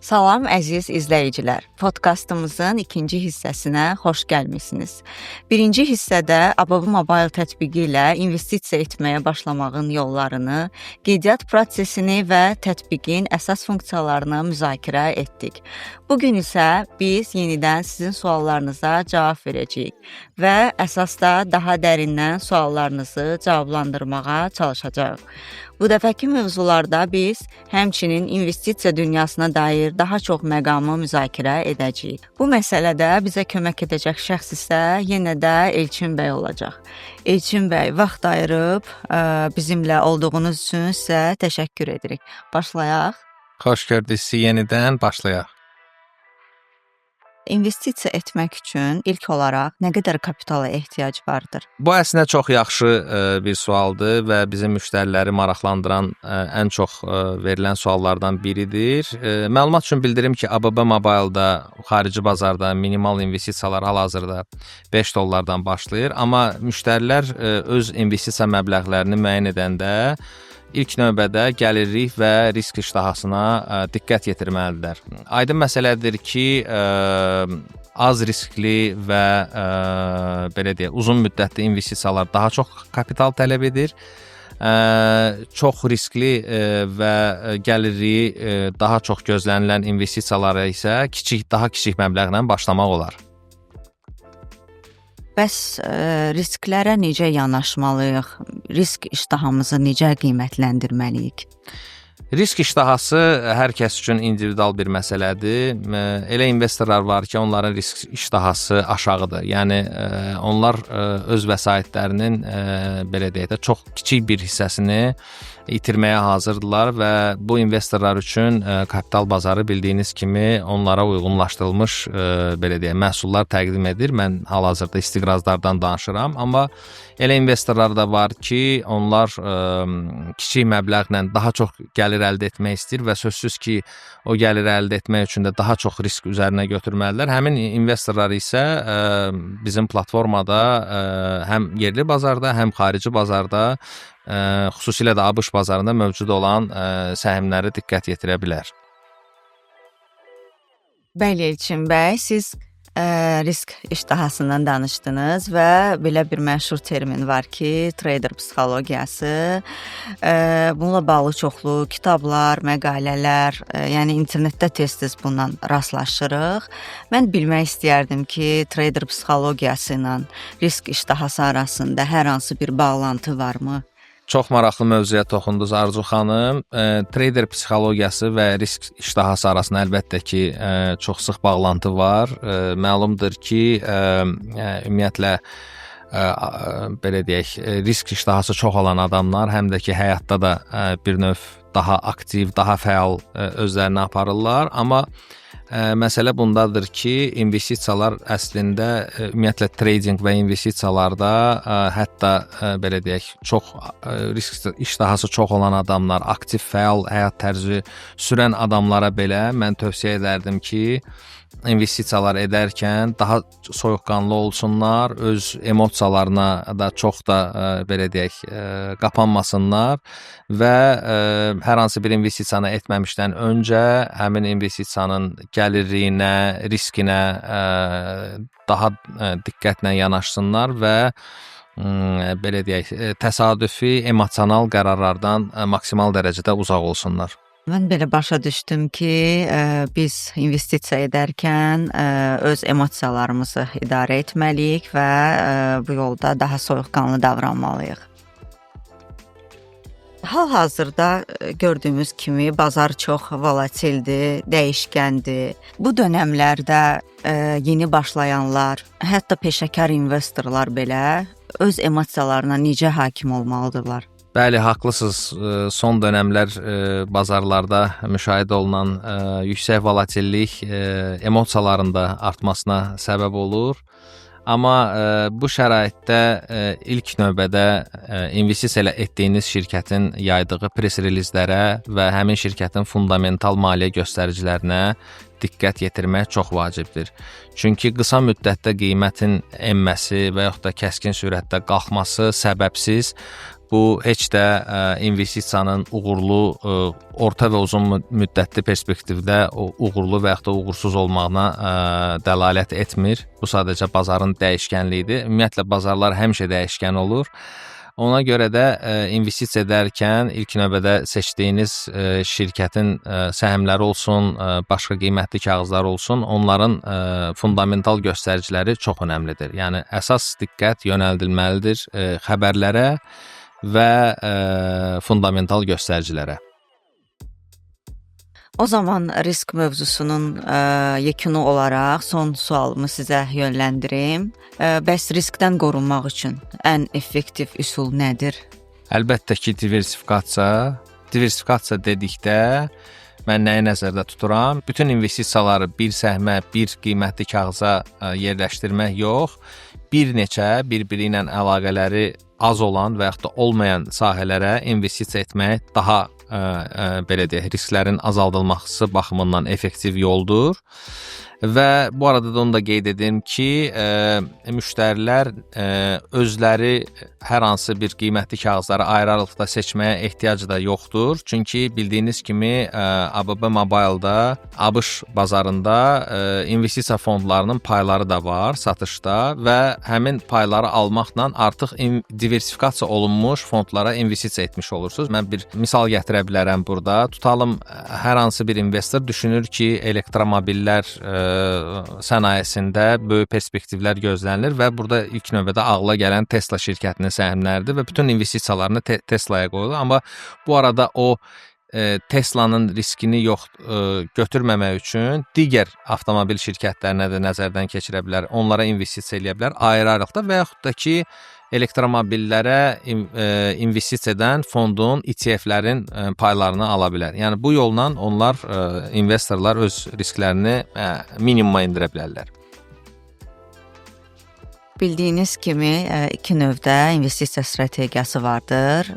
Salam əziz izləyicilər. Podkastımızın ikinci hissəsinə xoş gəlmisiniz. Birinci hissədə ABB Mobile tətbiqi ilə investisiya etməyə başlamağın yollarını, qeydiyyat prosesini və tətbiqin əsas funksiyalarını müzakirə etdik. Bu gün isə biz yenidən sizin suallarınıza cavab verəcəyik və əsasda daha dərindən suallarınızı cavablandırmağa çalışacağıq. Bu dəfəki mövzularda biz həmçinin investisiya dünyasına dair daha çox məqamı müzakirə edəcəyik. Bu məsələdə bizə kömək edəcək şəxs isə yenə də Elçin bəy olacaq. Elçin bəy, vaxt ayırıb bizimlə olduğunuz üçün sizə təşəkkür edirik. Başlayaq. Xoş gördük sizi yenidən, başlayaq. İnvestisiya etmək üçün ilk olaraq nə qədər kapitala ehtiyac vardır? Bu əslində çox yaxşı bir sualdır və bizim müştəriləri maraqlandıran ən çox verilən suallardan biridir. Məlumat üçün bildirim ki, ABB Mobile-da xarici bazarda minimal investisiyalar hal-hazırda $5 başlayır, amma müştərilər öz investisiya məbləğlərini müəyyən edəndə İlk növbədə gəlirlik və risk iştahasına diqqət yetirməlidirlər. Aydın məsələdir ki, az riskli və belə deyək, uzun müddətli investisiyalar daha çox kapital tələb edir. Çox riskli və gəlirliyi daha çox gözlənilən investisiyalara isə daha kiçik məbləğlə başlamaq olar. Bəs risklərə necə yanaşmalıyıq? Risk iştahımızı necə qiymətləndirməliyik? Risk iştahası hər kəs üçün individual bir məsələdir. Elə investorlar var ki, onların risk iştahası aşağıdır. Yəni onlar öz vəsaitlərinin belə deyək də çox kiçik bir hissəsini itirməyə hazırdırlar və bu investorlar üçün kapital bazarı bildiyiniz kimi onlara uyğunlaşdırılmış belə deyək məhsullar təqdim edir. Mən hal-hazırda istiqrazlardan danışıram, amma elə investorlar da var ki, onlar kiçik məbləğlə daha çox gəlir əldə etmək istəyir və sözsüz ki, o gəliri əldə etmək üçün də daha çox risk üzərinə götürməlidirlər. Həmin investorlar isə bizim platformada həm yerli bazarda, həm xarici bazarda, xüsusilə də ABŞ bazarında mövcud olan səhmləri diqqət yetirə bilər. Bəli, Elçin bəy, siz risk iştahasından danışdınız və belə bir məşhur termin var ki, trader psixologiyası. Bununla bağlı çoxlu kitablar, məqalələr, yəni internetdə tez-tez bundan rastlaşırıq. Mən bilmək istəyərdim ki, trader psixologiyası ilə risk iştahası arasında hər hansı bir bağlantı varmı? Çox maraqlı mövzuya toxundunuz Arzu xanım. Trader psixologiyası və risk iştahası arasında əlbəttə ki, çox sıx bağlantı var. Məlumdur ki, ümumiyyətlə belə deyək, risk iştahası çox olan adamlar həm də ki, həyatda da bir növ daha aktiv, daha fəal özlərini aparırlar, amma məsələ bundadır ki, investisiyalar əslində ümumiyyətlə trading və investisiyalarda hətta belə deyək, çox risk iştahası çox olan adamlar, aktiv, fəal həyat tərzi sürən adamlara belə mən tövsiyə edərdim ki, investisiyalar edərkən daha soyuqqanlı olsunlar, öz emosiyalarına da çox da belə deyək, qapanmasınlar və hər hansı bir investisiyanı etməmişdən öncə həmin investisiyanın gəlirliyinə, riskinə daha diqqətlə yanaşsınlar və belə deyək, təsadüfi, emosional qərarlardan maksimal dərəcədə uzaq olsunlar. Mən belə başa düşdüm ki, biz investisiya edərkən öz emosiyalarımızı idarə etməliyik və bu yolda daha soyuqqanlı davranmalıyıq. Hal-hazırda gördüyümüz kimi bazar çox volatildir, dəyişkəndir. Bu dönəmlərdə yeni başlayanlar, hətta peşəkar investorlar belə öz emosiyalarına necə hakim olmalıdırlar? Bəli, haqlısınız. Son dönəmlər bazarlarda müşahidə olunan yüksək volatillik emosiyaların da artmasına səbəb olur. Amma bu şəraitdə ilk növbədə investisiya etdiyiniz şirkətin yaydığı press relizlərə və həmin şirkətin fundamental maliyyə göstəricilərinə diqqət yetirmək çox vacibdir. Çünki qısa müddətdə qiymətin enməsi və yaxud da kəskin sürətdə qalxması səbəbsiz bu heç də investisiyanın uğurlu, orta və uzun müddətli perspektivdə uğurlu və yaxud da uğursuz olmağına dəlalət etmir. Bu sadəcə bazarın dəyişkənliyidir. Ümumiyyətlə bazarlar həmişə dəyişkən olur. Ona görə də investisiya edərkən ilk növbədə seçdiyiniz şirkətin səhmləri olsun, başqa qiymətli kağızlar olsun, onların fundamental göstəriciləri çox önəmlidir. Yəni əsas diqqət yönəldilməlidir xəbərlərə və fundamental göstəricilərə. O zaman risk mövzusunun yekunu olaraq son sualımı sizə yönləndirim. Bəs riskdən qorunmaq üçün ən effektiv üsul nədir? Əlbəttə ki, diversifikasiya. Diversifikasiya dedikdə mən nəyi nəzərdə tuturam? Bütün investisiyaları bir səhmə, bir qiymətli kağıza yerləşdirmək yox, bir neçə bir-biri ilə əlaqələri az olan və yaxud da olmayan sahələrə investisiya etmək daha belə deyək, risklərin azaldılması baxımından effektiv yoldur. Və bu arada da onu da qeyd edim ki, müştərilər özləri hər hansı bir qiymətli kağızları ayrı-ayrılıqda seçməyə ehtiyac da yoxdur. Çünki bildiyiniz kimi ABB Mobile-da, ABŞ bazarında investisiya fondlarının payları da var satışda və həmin payları almaqla artıq diversifikasiya olunmuş fondlara investisiya etmiş olursunuz. Mən bir misal gətirə bilərəm burada. Tutalım, hər hansı bir investor düşünür ki, elektromobillər sənayesində böyük perspektivlər gözlənilir və burada ilk növbədə ağla gələn Tesla şirkətinin səhmləridir və bütün investisiyalarını Teslaya qoyulur. Amma bu arada o Teslanın riskini götürməmək üçün digər avtomobil şirkətlərinə də nəzərdən keçirə bilər, onlara investisiya edə bilər ayrı-ayrılıqda və yaxud da ki, elektromobillərə investisiya edən fondun ETF-lərin paylarını ala bilər. Yəni bu yolla onlar investorlar öz risklərini minimuma endirə bilərlər. Bildiyiniz kimi iki növdə investisiya strategiyası vardır.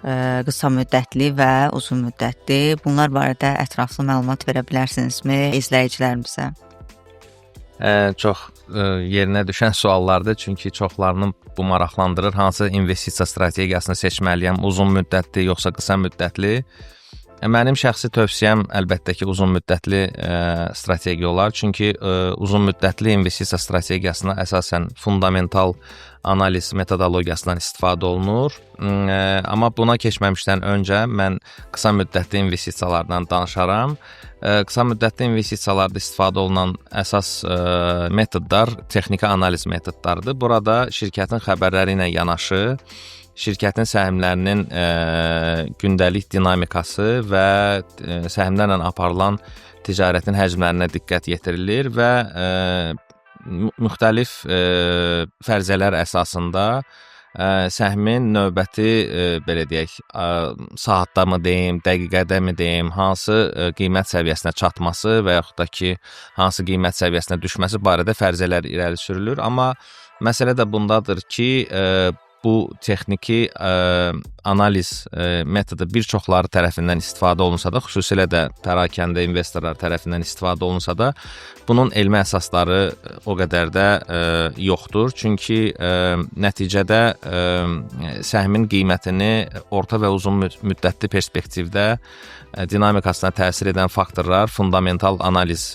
Qısa müddətli və uzun müddətli. Bunlar barədə ətraflı məlumat verə bilərsinizmi izləyicilərimizə? Çox yerinə düşən suallardır, çünki çoxlarını bu maraqlandırır. Hansı investisiya strategiyasını seçməliyəm, uzun müddətli yoxsa qısa müddətli? Mənim şəxsi tövsiyəm əlbəttə ki, uzun müddətli strategiya olar. Çünki uzun müddətli investisiya strategiyasına əsasən fundamental analiz metodologiyasından istifadə olunur. Amma buna keçməmişdən öncə mən qısa müddətli investisiyalardan danışaram. Qısa müddətli investisiyalarda istifadə olunan əsas metodlar texniki analiz metodlarıdır. Burada şirkətin xəbərləri ilə yanaşı, şirkətin səhmlərinin gündəlik dinamikası və səhmlərlə aparılan ticarətin həcmlərinə diqqət yetirilir və müxtəlif fərzələr əsasında səhmin növbəti belə deyək, saatda mı deyim, dəqiqədə mi deyim, hansı qiymət səviyyəsinə çatması və yaxud da ki, hansı qiymət səviyyəsinə düşməsi barədə fərzələr irəli sürülür. Amma məsələ də bundadır ki, bu texniki analiz metodu bir çoxları tərəfindən istifadə olunsa da, xüsusilə də pərakəndə investorlar tərəfindən istifadə olunsa da, bunun elmi əsasları o qədər də yoxdur. Çünki nəticədə səhmin qiymətini orta və uzun müddətli perspektivdə dinamikasına təsir edən faktorlar fundamental analiz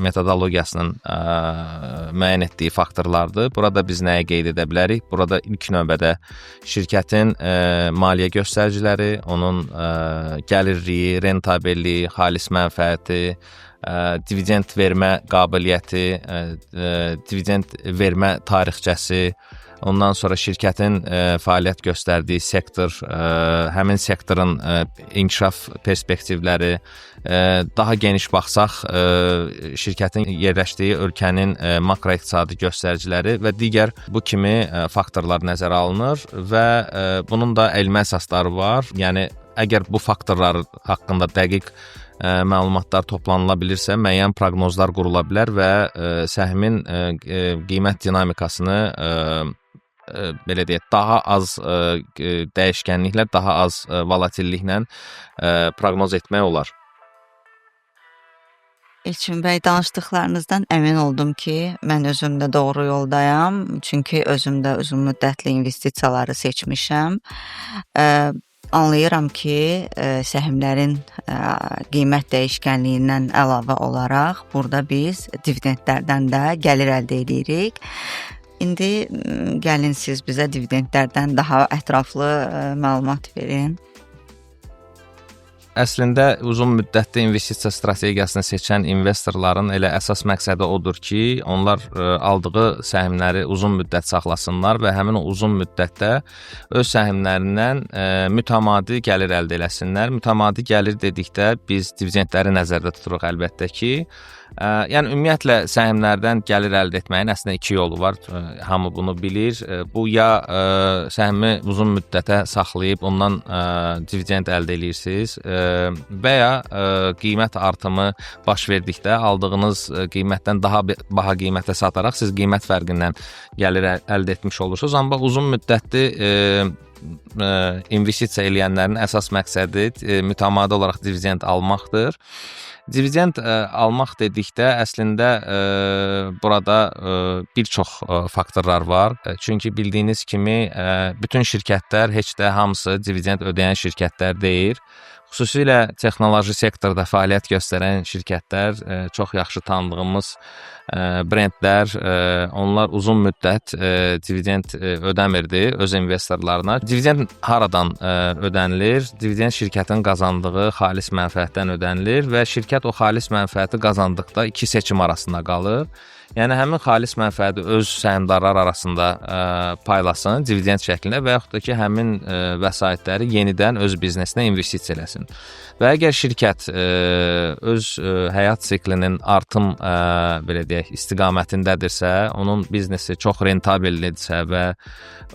metodologiyasının müəyyən etdiyi faktorlardır. Burada biz nəyə qeyd edə bilərik? Burada ilk növbədə şirkətin maliyyə göstəriciləri, onun gəlirliyi, rentabelliyi, xalis mənfəəti, dividend vermə qabiliyyəti, dividend vermə tarixçəsi, ondan sonra şirkətin fəaliyyət göstərdiyi sektor, həmin sektorun inkişaf perspektivləri, daha geniş baxsaq, şirkətin yerləşdiyi ölkənin makroiqtisadi göstəriciləri və digər bu kimi faktorlar nəzərə alınır və bunun da elmi əsasları var. Yəni, əgər bu faktorlar haqqında dəqiq məlumatlar toplanıla bilirsə, müəyyən proqnozlar qurula bilər və səhmin qiymət dinamikasını belə deyək, daha az dəyişkənliklə, daha az volatilliklə proqnoz etmək olar. Elçin bəy, danışdıqlarınızdan əmin oldum ki, mən özüm də doğru yoldayam. Çünki özüm də uzun müddətli investisiyaları seçmişəm. Anlayıram ki, səhmlərin qiymət dəyişkənliyindən əlavə olaraq burada biz dividendlərdən də gəlir əldə edirik. İndi gəlin siz bizə dividendlərdən daha ətraflı məlumat verin. Əslində uzun müddətli investisiya strategiyasını seçən investorların elə əsas məqsədi odur ki, onlar aldığı səhmləri uzun müddət saxlasınlar və həmin o uzun müddətdə öz səhmlərindən mütəmadi gəlir əldə eləsinlər. Mütəmadi gəlir dedikdə biz dividendləri nəzərdə tuturuq əlbəttə ki. Yəni ümumiyyətlə səhmlərdən gəlir əldə etməyin əslində iki yolu var. Hamı bunu bilir. Bu ya səhmi uzun müddətə saxlayıb ondan dividend əldə edirsiniz və ya qiymət artımı baş verdikdə aldığınız qiymətdən daha baha qiymətə sataraq siz qiymət fərqindən gəlir əldə etmiş olursunuz. Amma uzun müddətli investisiya eləyənlərin əsas məqsədi mütəmadi olaraq dividend almaqdır. Dividend almaq dedikdə əslində burada bir çox faktorlar var. Çünki bildiyiniz kimi bütün şirkətlər heç də hamısı dividend ödəyən şirkətlər deyil. Xüsusilə texnoloji sektorda fəaliyyət göstərən şirkətlər, çox yaxşı tanıdığımız brendlər, onlar uzun müddət dividend ödəmirdi öz investorlarına. Dividend haradan ödənilir? Dividend şirkətin qazandığı xalis mənfəətdən ödənilir və şirkət o xalis mənfəəti qazandıqda iki seçim arasında qalır. Yəni həmin xalis mənfəəti öz səhmdarlar arasında paylasın dividend şəklində və yaxud da ki, həmin vəsaitləri yenidən öz biznesinə investisiya eləsin. Və əgər şirkət öz həyat siklinin artım belə deyək, istiqamətindədirsə, onun biznesi çox rentabellidirsə və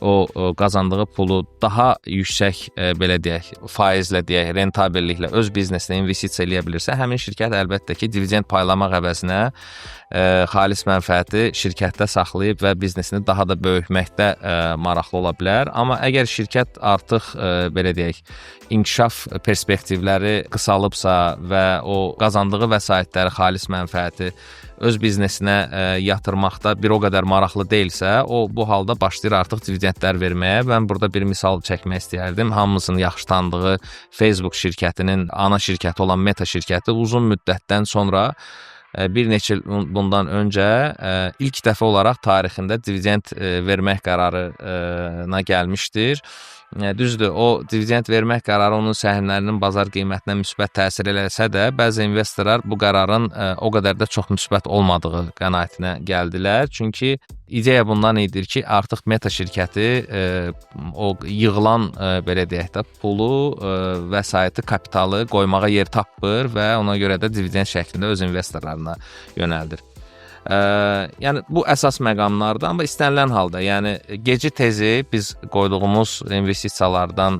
o qazandığı pulu daha yüksək belə deyək, faizlə deyək, rentabelliklə öz biznesinə investisiya eləyə bilirsə, həmin şirkət əlbəttə ki, dividend paylamaq əvəzinə xalis mənfəəti şirkətdə saxlayıb və biznesini daha da böyütməkdə maraqlı ola bilər. Amma əgər şirkət artıq belə deyək, inkişaf perspektivləri qısalıbsa və o qazandığı vəsaitləri, xalis mənfəəti öz biznesinə yatırmaqda bir o qədər maraqlı deyilsə, o bu halda başlayır artıq dividendlər verməyə. Mən burada bir misal çəkmək istəyərdim. Hamımızın yaxşı tanıdığı Facebook şirkətinin ana şirkəti olan Meta şirkəti uzun müddətdən sonra bir neçə il bundan öncə ilk dəfə olaraq tarixində dividend vermək qərarına gəlmişdir. Düzdür, o dividend vermək qərarı onun səhmlərinin bazar qiymətinə müsbət təsir eləsə də, bəzi investorlar bu qərarın o qədər də çox müsbət olmadığı qənaətinə gəldilər. Çünki ideya bundan idir ki, artıq Meta şirkəti o yığılan belə deyək də pulu, vəsaiti, kapitalı qoymağa yer tapır və ona görə də dividend şəklində öz investorlarına yönəldir. Yəni bu əsas məqamlardır, amma istənilən halda, yəni geci tezi biz qoyduğumuz investisiyalardan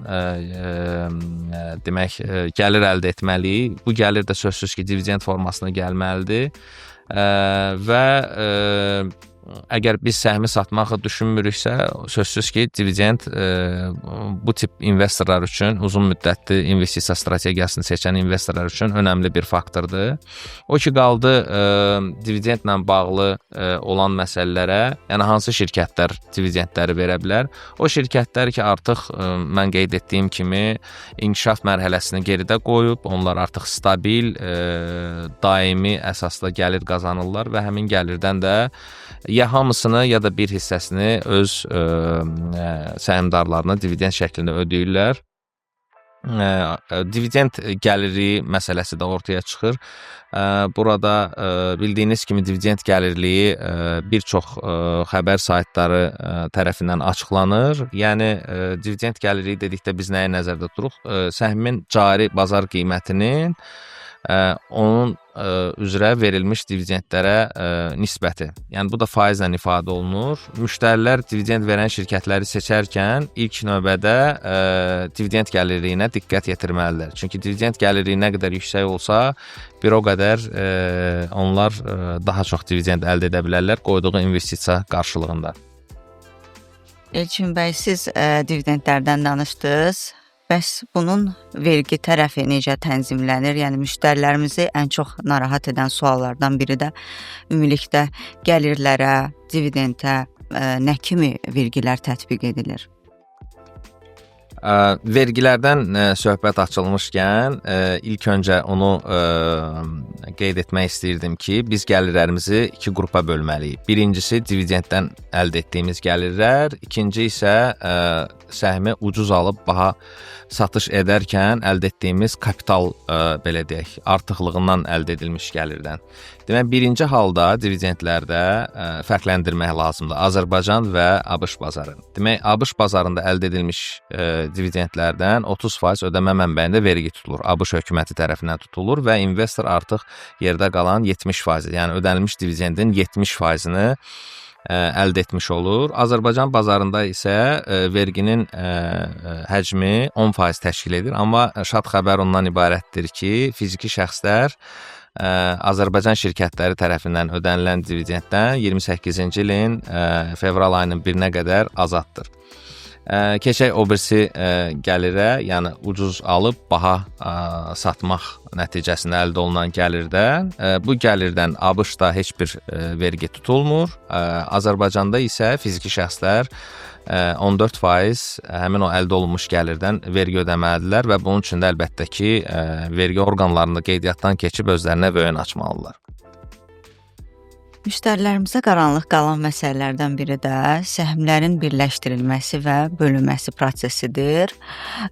demək gəlir əldə etməliyik. Bu gəlir də sözsüz ki, dividend formasına gəlməlidir və əgər biz səhmi satmağı düşünmürüksə, sözsüz ki, dividend bu tip investorlar üçün, uzun müddətli investisiya strategiyasını seçən investorlar üçün önəmli bir faktordur. O ki, qaldı dividendlə bağlı olan məsələlərə, yəni hansı şirkətlər dividendləri verə bilər? O şirkətlər ki, artıq mən qeyd etdiyim kimi inkişaf mərhələsini geridə qoyub, onlar artıq stabil, daimi əsasda gəlir qazanırlar və həmin gəlirdən də ya hamısını, ya da bir hissəsini öz səhmdarlarına dividend şəklində ödəyirlər. Dividend gəliri məsələsi də ortaya çıxır. Burada bildiyiniz kimi dividend gəlirliyi bir çox xəbər saytları tərəfindən açıqlanır. Yəni dividend gəlirliyi dedikdə biz nəyə nəzərdə tuturuq? Səhmin cari bazar qiymətinin onun üzrə verilmiş dividendlərə nisbəti. Yəni bu da faizlə ifadə olunur. Müştərilər dividend verən şirkətləri seçərkən ilk növbədə dividend gəlirliyinə diqqət yetirməlidirlər. Çünki dividend gəlirliyi nə qədər yüksək olsa, bir o qədər onlar daha çox dividend əldə edə bilərlər qoyduğu investisiya qarşılığında. Elçin bəy, siz dividendlərdən danışdınız. Bəs bunun vergi tərəfi necə tənzimlənir? Yəni müştərilərimizi ən çox narahat edən suallardan biri də ümumilikdə gəlirlərə, dividendə nə kimi vergilər tətbiq edilir? Vergilərdən söhbət açılmışkən, ilk öncə onu qeyd etmək istəyirdim ki, biz gəlirlərimizi iki qrupa bölməliyik. Birincisi dividenddən əldə etdiyimiz gəlirlər, ikinci isə səhmi ucuz alıb baha satış edərkən əldə etdiyimiz kapital, belə deyək, artıqlığından əldə edilmiş gəlirdən. Demək, birinci halda dividendlərdə fərqləndirmək lazımdır Azərbaycan və ABŞ bazarı. Demək, ABŞ bazarında əldə edilmiş dividendlərdən 30% ödəmə mənbəyində vergi tutulur. ABŞ hökuməti tərəfindən tutulur və investor artıq yerdə qalan 70%, yəni ödənilmiş dividendin 70%-ni əldə etmiş olur. Azərbaycan bazarında isə verginin həcmi 10% təşkil edir, amma şad xəbər ondan ibarətdir ki, fiziki şəxslər Azərbaycan şirkətləri tərəfindən ödənilən dividenddən 28-ci ilin fevral ayının 1-nə qədər azaddır. Keçək o birisi gəlirə, yəni ucuz alıb baha satmaq nəticəsində əldə olunan gəlirdən. Bu gəlirdən ABŞ-da heç bir vergi tutulmur. Azərbaycanda isə fiziki şəxslər 14% həmin o əldə olunmuş gəlirdən vergi ödəməlidirlər və bunun üçün də əlbəttə ki, vergi orqanlarında qeydiyyatdan keçib özlərinə vəyin açmalıdırlar. Müştərilərimizə qaranlıq qalan məsələlərdən biri də səhmlərin birləşdirilməsi və bölünməsi prosesidir.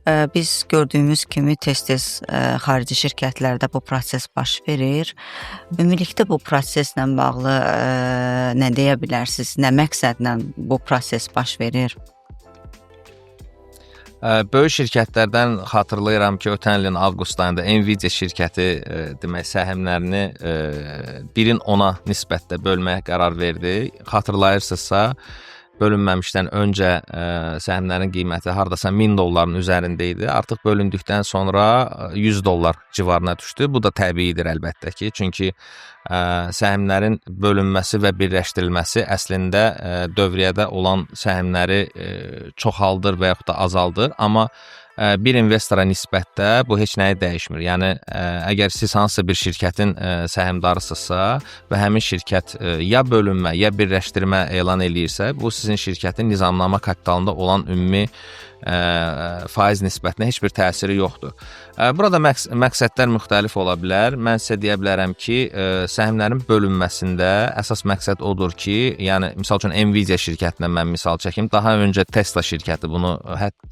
Biz gördüyümüz kimi tez-tez xarici şirkətlərdə bu proses baş verir. Ümumilikdə bu proseslə bağlı nə deyə bilərsiniz? Nə məqsədlə bu proses baş verir? Böyük şirkətlərdən xatırlayıram ki, ötən ilin avqust ayında Nvidia şirkəti demək səhmlərini 1-in 10-a nisbətdə bölməyə qərar verdi. Xatırlayırsınızsa, bölünməmişdən öncə səhmlərin qiyməti hardasa $1000 üzərində idi. Artıq bölündükdən sonra $100 civarına düşdü. Bu da təbiidir əlbəttə ki, çünki səhmlərin bölünməsi və birləşdirilməsi əslində dövriyyədə olan səhmləri çoxaldır və yaxud da azaldır, amma bir investora nisbətdə bu heç nəyi dəyişmir. Yəni, əgər siz hansısa bir şirkətin səhmdarısınızsa və həmin şirkət ya bölünmə, ya birləşdirmə elan eləyirsə, bu sizin şirkətin nizamnamə kapitalında olan ümumi faiz nisbətinə heç bir təsiri yoxdur. Burada məqsədlər müxtəlif ola bilər. Mən sizə deyə bilərəm ki, səhmlərin bölünməsində əsas məqsəd odur ki, yəni misal üçün Nvidia şirkətindən mən misal çəkim. Daha öncə Tesla şirkəti bunu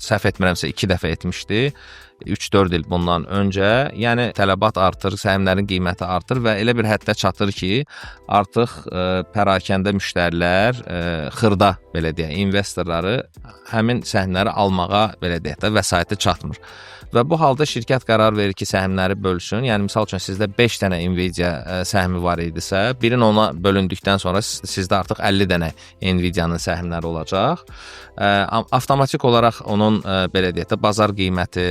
səhv etmirəmsə 2 dəfə etmişdi. 3-4 il bundan öncə, yəni tələbat artır, səhmlərin qiyməti artır və elə bir həddə çatır ki, artıq pərakəndə müştərilər xırda, belə deyək, investorları həmin səhmləri almağa, belə deyək də, vəsaiti çatmır. Və bu halda şirkət qərar verir ki, səhmləri bölsün. Yəni, misal üçün sizdə 5 dənə Nvidia səhmi var idisə, birin ona bölündükdən sonra sizdə artıq 50 dənə Nvidia-nın səhmləri olacaq. Avtomatik olaraq onun, belə deyək də, bazar qiyməti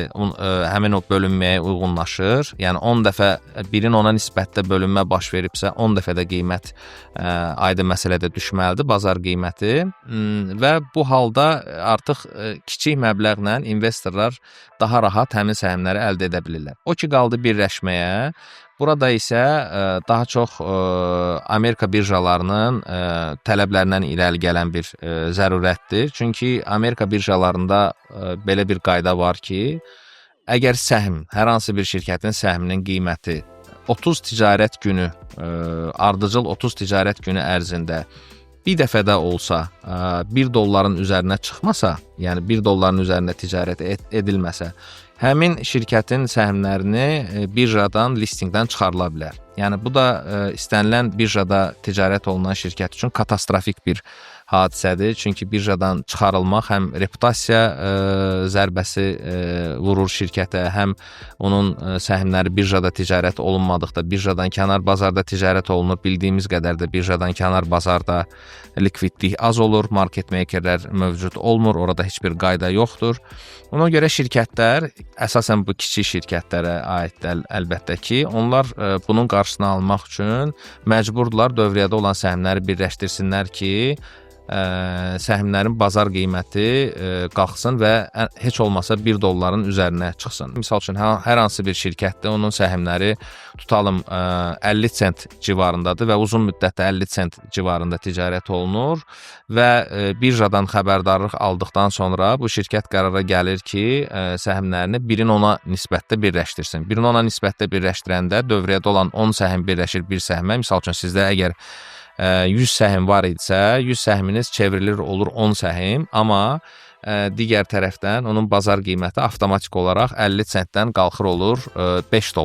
həmin o bölünməyə uyğunlaşır. Yəni, 10 dəfə birin ona nisbətdə bölünmə baş veribsə, 10 dəfə də qiymət aydın məsələdə düşməlidir, bazar qiyməti. Və bu halda artıq kiçik məbləğlə investorlar daha rahat həmin səhmləri əldə edə bilirlər. O ki, qaldı birləşməyə. Burada isə daha çox Amerika birjalarının tələblərindən irəli gələn bir zərurətdir. Çünki Amerika birjalarında belə bir qayda var ki, əgər səhm, hər hansı bir şirkətin səhminin qiyməti 30 ticarət günü, ardıcıl 30 ticarət günü ərzində bir dəfə də olsa $1 üzərinə çıxmasa, yəni $1 üzərində ticarət edilməsə, həmin şirkətin səhmlərini birjadan, listingdən çıxarıla bilər. Yəni, bu da istənilən birjada ticarət olunan şirkət üçün katastrofik bir hadisədir. Çünki birjadan çıxarılmaq həm reputasiya zərbəsi vurur şirkətə, həm onun səhmləri birjada ticarət olunmadıqda, birjadan kənar bazarda ticarət olunur. Bildiyimiz qədər də birjadan kənar bazarda likvidlik az olur, market makerlər mövcud olmur, orada heç bir qayda yoxdur. Ona görə şirkətlər, əsasən bu kiçik şirkətlərə aiddir əlbəttə ki, onlar bunun qarşısını almaq üçün məcburdular dövriyyədə olan səhmləri birləşdirsinlər ki, səhmlərin bazar qiyməti qalxsın və heç olmasa $1 üzərinə çıxsın. Misal üçün, hər hansı bir şirkətdə onun səhmləri tutalım 50 sent civarındadır və uzun müddətdə 50 sent civarında ticarət olunur və birjadan xəbərdarlıq aldıqdan sonra bu şirkət qərara gəlir ki, səhmlərini 1-in 10-a nisbətdə birləşdirsin. 1-in 10-a nisbətdə birləşdirəndə dövriyyədə olan 10 səhm birləşir 1 səhmə. Misal üçün, sizdə əgər 100 səhm var idisə, 100 səhminiz çevrilir olur 10 səhm, amma digər tərəfdən onun bazar qiyməti avtomatik olaraq 50 sentdən qalxır olur $5.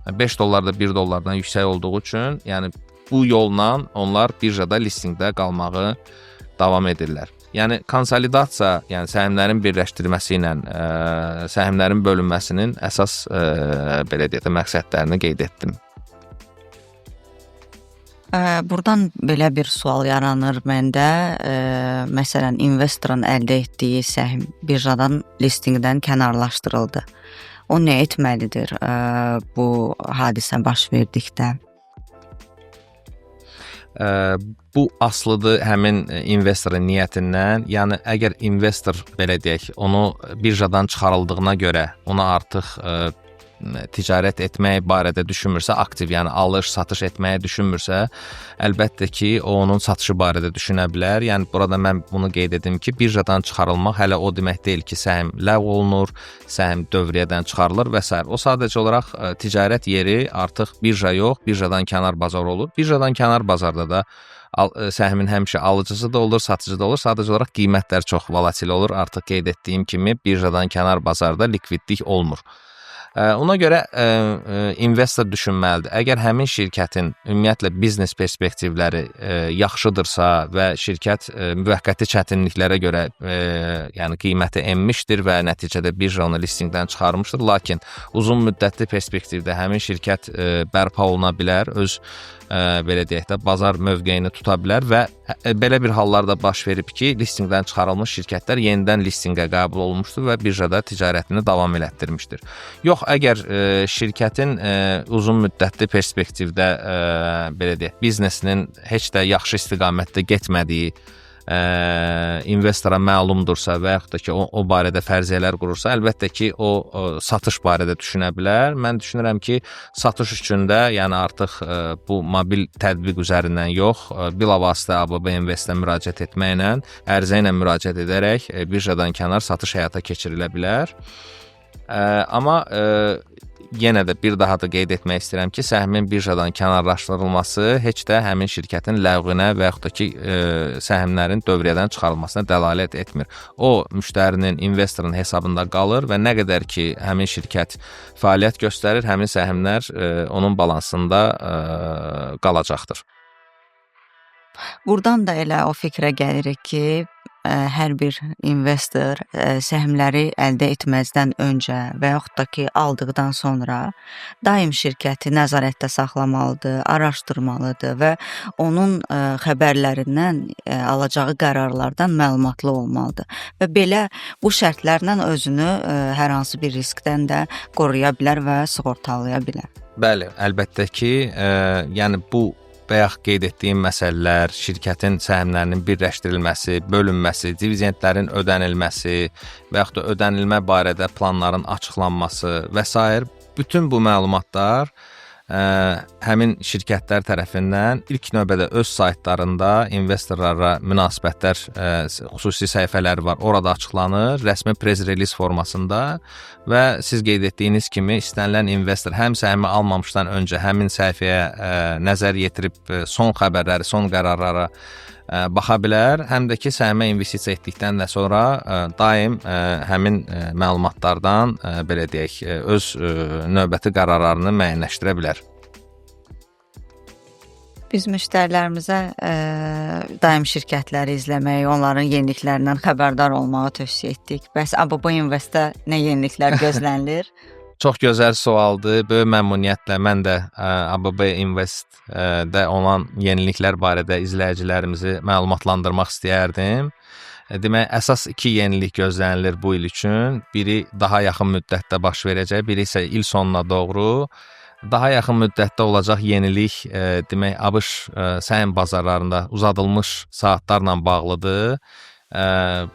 $5 da $1-dan yüksək olduğu üçün, yəni bu yolla onlar birjada listingdə qalmağı davam edirlər. Yəni konsolidasiya, yəni səhmlərin birləşdirilməsi ilə səhmlərin bölünməsinin əsas belə deyək də məqsədlərini qeyd etdim. Buradan belə bir sual yaranır məndə. Məsələn, investorun əldə etdiyi səhm birjadan, listingdən kənarlaşdırıldı. O nə etməlidir bu hadisə baş verdikdə? Bu asılıdır həmin investorun niyyətindən. Yəni əgər investor belə deyək, onu birjadan çıxarıldığına görə ona artıq ticarət etmək barədə düşünmürsə, aktiv, yəni alış-satış etməyi düşünmürsə, əlbəttə ki, o onun satışı barədə düşünə bilər. Yəni burada mən bunu qeyd edim ki, birjadan çıxarılmaq hələ o demək deyil ki, səhm ləğv olunur, səhm dövriyyədən çıxarılır və s. O sadəcə olaraq ticarət yeri artıq birja yox, birjadan kənar bazar olur. Birjadan kənar bazarda da səhmin həmişə alıcısı da olur, satıcı da olur. Sadəcə olaraq qiymətlər çox volatil olur. Artıq qeyd etdiyim kimi birjadan kənar bazarda likvidlik olmur. Ona görə investor düşünməlidir. Əgər həmin şirkətin ümumiyyətlə biznes perspektivləri yaxşıdırsa və şirkət müvəqqəti çətinliklərə görə yəni qiyməti enmişdir və nəticədə birja onu listingdən çıxarmışdır, lakin uzun müddətli perspektivdə həmin şirkət bərpa oluna bilər, öz belə deyək də bazar mövqeyini tuta bilər və belə bir hallarda baş verib ki, listingdən çıxarılmış şirkətlər yenidən listingə qəbul olunmuşdur və birjada ticarətini davam elətdirmişdir. Yox, əgər şirkətin uzun müddətli perspektivdə belə deyək, biznesinin heç də yaxşı istiqamətdə getmədiyi investora məlumdursa və yaxud da ki, o barədə fərziyyələr qurursa, əlbəttə ki, o satış barədə düşünə bilər. Mən düşünürəm ki, satış üçün də, yəni artıq bu mobil tətbiq üzərindən yox, bilavasitə ABB Investə müraciət etməklə, ərizə ilə müraciət edərək birjadan kənar satış həyata keçirilə bilər. Amma yenə də bir daha da qeyd etmək istəyirəm ki, səhmin birjadan kənarlaşdırılması heç də həmin şirkətin ləğvinə və yaxud da ki, səhmlərin dövriyyədən çıxarılmasına dəlalət etmir. O, müştərinin, investorun hesabında qalır və nə qədər ki, həmin şirkət fəaliyyət göstərir, həmin səhmlər onun balansında qalacaqdır. Buradan da elə o fikrə gəlirik ki, hər bir investor səhmləri əldə etməzdən öncə və yaxud da ki, aldıqdan sonra daim şirkəti nəzarətdə saxlamalıdır, araşdırmalıdır və onun xəbərlərindən, alacağı qərarlardan məlumatlı olmalıdır. Və belə bu şərtlərlə özünü hər hansı bir riskdən də qoruya bilər və sığortalaya bilər. Bəli, əlbəttə ki, yəni bu bayaq qeyd etdiyim məsələlər, şirkətin səhmlərinin birləşdirilməsi, bölünməsi, divizentlərin ödənilməsi və yaxud da ödənilmə barədə planların açıqlanması və s. bütün bu məlumatlar həmin şirkətlər tərəfindən ilk növbədə öz saytlarında investorlara münasibətlər xüsusi səhifələri var, orada açıqlanır, rəsmi press release formasında və siz qeyd etdiyiniz kimi istənilən investor həm səhmi almamışdan öncə həmin səhifəyə nəzər yetirib son xəbərləri, son qərarlara baxa bilər, həm də ki, səhmə investisiya etdikdən də sonra daim həmin məlumatlardan belə deyək, öz növbəti qərarlarını müəyyənləşdirə bilər. Biz müştərilərimizə daim şirkətləri izləməyi, onların yeniliklərindən xəbərdar olmağı tövsiyə etdik. Bəs ABB Investdə nə yeniliklər gözlənilir? Çox gözəl sualdır. Böyük məmnuniyyətlə mən də ABB Investdə olan yeniliklər barədə izləyicilərimizi məlumatlandırmaq istəyərdim. Demək, əsas 2 yenilik gözlənilir bu il üçün. Biri daha yaxın müddətdə baş verəcək, biri isə il sonuna doğru. daha yaxın müddətdə olacaq yenilik, demək ABŞ səhəm bazarlarında uzadılmış saatlarla bağlıdır.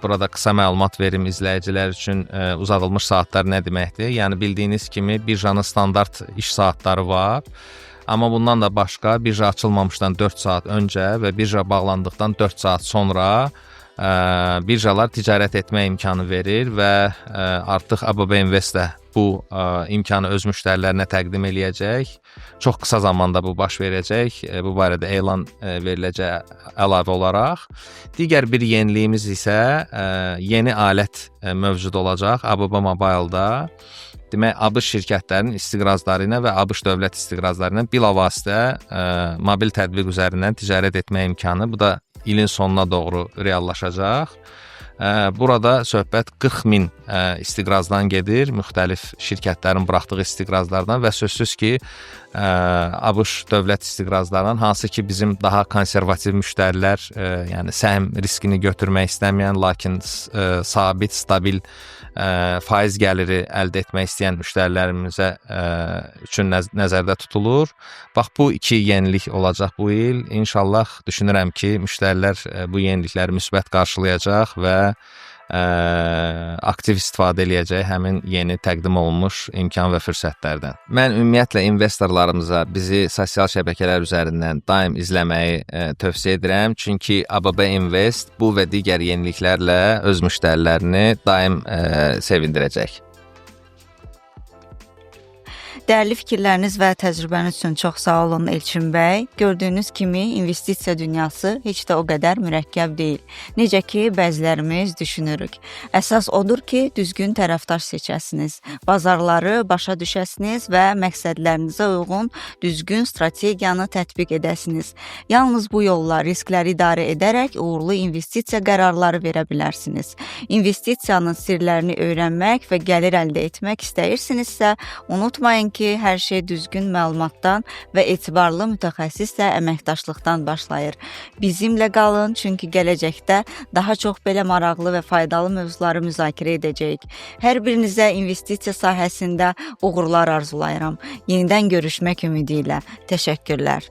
Burada qısa məlumat verim izləyicilər üçün. Uzadılmış saatlar nə deməkdir? Yəni bildiyiniz kimi birjanın standart iş saatları var. Amma bundan da başqa birja açılmamışdan 4 saat öncə və birja bağlandıqdan 4 saat sonra birjalar ticarət etmə imkanı verir və artıq ABB Invest də bu imkanı öz müştərilərinə təqdim eləyəcək. Çox qısa zamanda bu baş verəcək. Bu barədə elan veriləcək əlavə olaraq. Digər bir yeniliyimiz isə yeni alət mövcud olacaq ABB Mobile-da. Demək, ABŞ şirkətlərinin istiqrazları ilə və ABŞ dövlət istiqrazları ilə bilavasitə mobil tətbiq üzərindən ticarət etmə imkanı, bu da ilin sonuna doğru reallaşacaq. Burada söhbət 40.000 istiqrazdan gedir, müxtəlif şirkətlərin buraxdığı istiqrazlardan və sözsüz ki, ABŞ dövlət istiqrazlarından, hansı ki bizim daha konservativ müştərilər, yəni səhm riskini götürmək istəməyən, lakin sabit, stabil faiz gəliri əldə etmək istəyən müştərilərimizə üçün nəzərdə tutulur. Bax, bu iki yenilik olacaq bu il. İnşallah düşünürəm ki, müştərilər bu yenilikləri müsbət qarşılayacaq və aktiv istifadə eləyəcək həmin yeni təqdim olunmuş imkan və fürsətlərdən. Mən ümumiyyətlə investorlarımıza bizi sosial şəbəkələr üzərindən daim izləməyi tövsiyə edirəm. Çünki ABB Invest bu və digər yeniliklərlə öz müştərilərini daim sevindirəcək. Dəyərli fikirləriniz və təcrübəniz üçün çox sağ olun Elçin bəy. Gördüyünüz kimi investisiya dünyası heç də o qədər mürəkkəb deyil. Necə ki, bəzilərimiz düşünürük. Əsas odur ki, düzgün tərəfdaş seçəsiniz, bazarları başa düşəsiniz və məqsədlərinizə uyğun düzgün strategiyanı tətbiq edəsiniz. Yalnız bu yolla riskləri idarə edərək uğurlu investisiya qərarları verə bilərsiniz. İnvestisiyanın sirlərini öyrənmək və gəlir əldə etmək istəyirsinizsə, unutmayın ki, hər şey düzgün məlumatdan və etibarlı mütəxəssislə əməkdaşlıqdan başlayır. Bizimlə qalın, çünki gələcəkdə daha çox belə maraqlı və faydalı mövzuları müzakirə edəcəyik. Hər birinizə investisiya sahəsində uğurlar arzulayıram. Yenidən görüşmək ümidi ilə. Təşəkkürlər.